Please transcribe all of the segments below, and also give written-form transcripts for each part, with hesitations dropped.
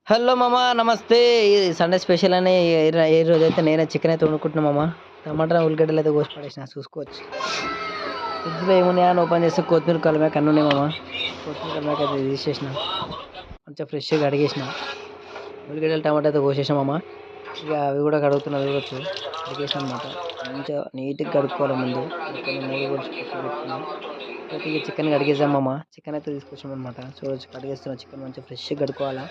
Hello మామ నమస్తే. Sunday special అని ఏ రోజైతే నేనే చికెన్ అయితే వండుకుంటున్నా మామ. టమాటా, ఉల్లిగడ్డలు అయితే కోసి పడేసిన చూసుకోవచ్చు. ఫ్రిడ్జ్‌లో ఏమున్నాయా అని ఓపెన్ చేస్తే కొత్తిమీర, కరివేపాకు అన్నీ ఉన్నాయి మామ. కొత్తిమీర, కరివేపాకు అయితే తీసేసిన. మంచిగా ఫ్రెష్‌గా కడిగేసిన. ఉల్లిగడ్డలు, టమాటా అయితే కోసేసిన మామ. ఇక అవి కూడా కడుగుతున్నా చూడొచ్చు. కడిగేసిన అనమాట. మంచిగా నీట్‌గా కడుక్కోవాలి ముందు. కడుక్కొని మూత పొడిచి పక్కన పెట్టుకున్నా. అయితే ఇక చికెన్ కడిగేసాం మామ. చికెన్ అయితే తీసుకొచ్చాం అనమాట. చూడొచ్చు కడిగేస్తున్నా చికెన్ మంచిగా ఫ్రెష్‌గా కడుక్కోవాలా.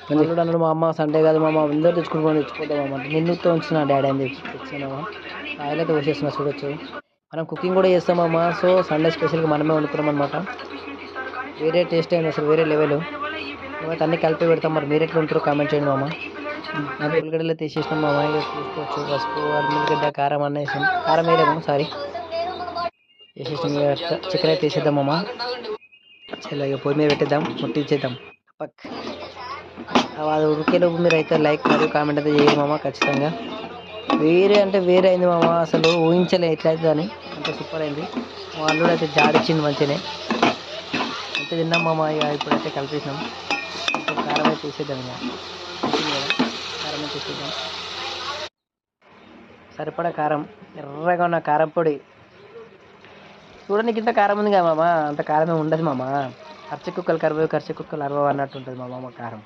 మల్లుడు అన్నాడు, మా అమ్మ సండే కాదు మామ అందరూ తెచ్చుకుంటున్నాం తెచ్చిపోతాం మామ అంటే నిన్నుతో ఉంచిన డాడీ అని చెప్పి తెచ్చాను మామ. ఆయిల్ అయితే పోసేస్తున్నా చూడొచ్చు. మనం కుకింగ్ కూడా చేస్తాం మామ. సో సండే స్పెషల్గా మనమే వండుకున్నాం అనమాట. వేరే టేస్ట్ అయింది అసలు వేరే లెవెల్. మేమైతే అన్ని కలిపి పెడతాం. మరి మీరు ఎట్లా ఉంటారో కామెంట్ చేయండి మామ. అయితే ఉల్లిగడ్డలు తీసేసినాం మామ. ఇక చూసుకోవచ్చు పసుపు, ఉల్లిగడ్డ, కారం అన్న వేసాం. కారం వేయలేము సారీ వేసేసినాం. ఇక చికెన్ అయితే వేసేద్దాం మామ. చలో ఇక పొయ్యి మీద పెట్టేద్దాం ముట్టించేద్దాం. పక్ అది ఉడికేలోపు మీరు అయితే లైక్ మరియు కామెంట్ అయితే చేయండి మామ ఖచ్చితంగా. వేరే అంటే వేరే అయింది మామ. అసలు ఊహించలే ఎట్లా అవుతుంది అని. అంత సూపర్ అయింది. మా అల్లుడు అయితే జాడిచ్చింది మంచిగానే. అంతే తిన్నాం మామ. ఇక ఇప్పుడైతే కలిపేసినాం. ఇప్పుడు కారం అయితే తీసేద్దాం. ఇక ఉడికింది కదా కారం అయితే తీసేద్దాం. సరిపడా కారం, ఎర్రగా ఉన్న కారం పొడి. చూడడానికి ఇంత కారం ఉంది కదా మామ. అంత కారమే ఉండదు మామ. కరిచె కుక్కలు కరివేవు, కరిచె కుక్కలు అరవవు అన్నట్టు ఉంటుంది మా మామ కారం.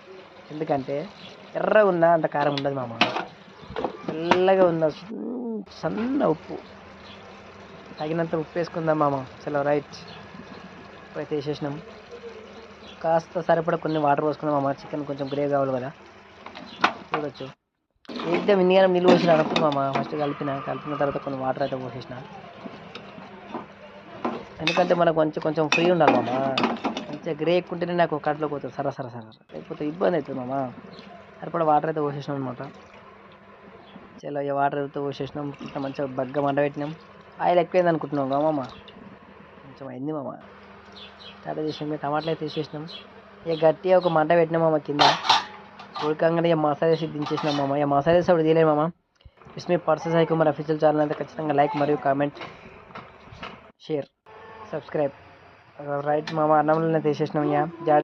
ఎందుకంటే ఎర్రగా ఉన్నా అంత కారం ఉండదు మామ. తెల్లగా ఉన్న సన్న ఉప్పు, తగినంత ఉప్పు వేసుకుందాం మామ. చలో రైట్. ఉప్పు అయితే వేసేసినాం. కాస్త సరిపడా కొన్ని వాటర్ పోసుకుందాం మామ. చికెన్ కొంచెం గ్రేవీ కావాలి కదా. చూడొచ్చు ఏకదం ఇన్నిగానం నీళ్ళు పోసిన అనప్పుడు మామ. ఫస్ట్ కలిపిన తర్వాత కొన్ని వాటర్ అయితే పోసేసిన. ఎందుకంటే మనకు కొంచెం ఫ్రీ ఉండాలి మామ. మంచిగా గ్రే ఎక్కుంటేనే నాకు కడుపులోకి పోతుంది సర లేకపోతే ఇబ్బంది అవుతుంది మామ. సరిపడా వాటర్ అయితే పోసేసినాం అనమాట. చలో ఇక వాటర్ అయితే పోసేసినాం. ఇట్లా మంచిగా బగ్గ మంట పెట్టినాం. ఆయిల్ ఎక్కువైంది అనుకుంటున్నాం కా మామ. కొంచెం అయింది మామ. స్టార్ట్ చేసినాం. ఇక టమాటాలు అయితే తీసేసినాం. ఇక గట్టిగా ఒక మంట పెట్టినాం మామ కింద. ఉడకంగానే ఇక మసాలా వేసి దించేసినాం మామ. ఇక మసాలా వేసి అప్పుడు తీయలేము మామ. ఇస్మే పర్సెస్ అయితే మరి అఫీషియల్ ఛానల్ అయితే ఖచ్చితంగా లైక్ మరియు కామెంట్, షేర్, సబ్స్క్రైబ్. రైట్ మామ. అన్నంలో తీసేసినాం ఇక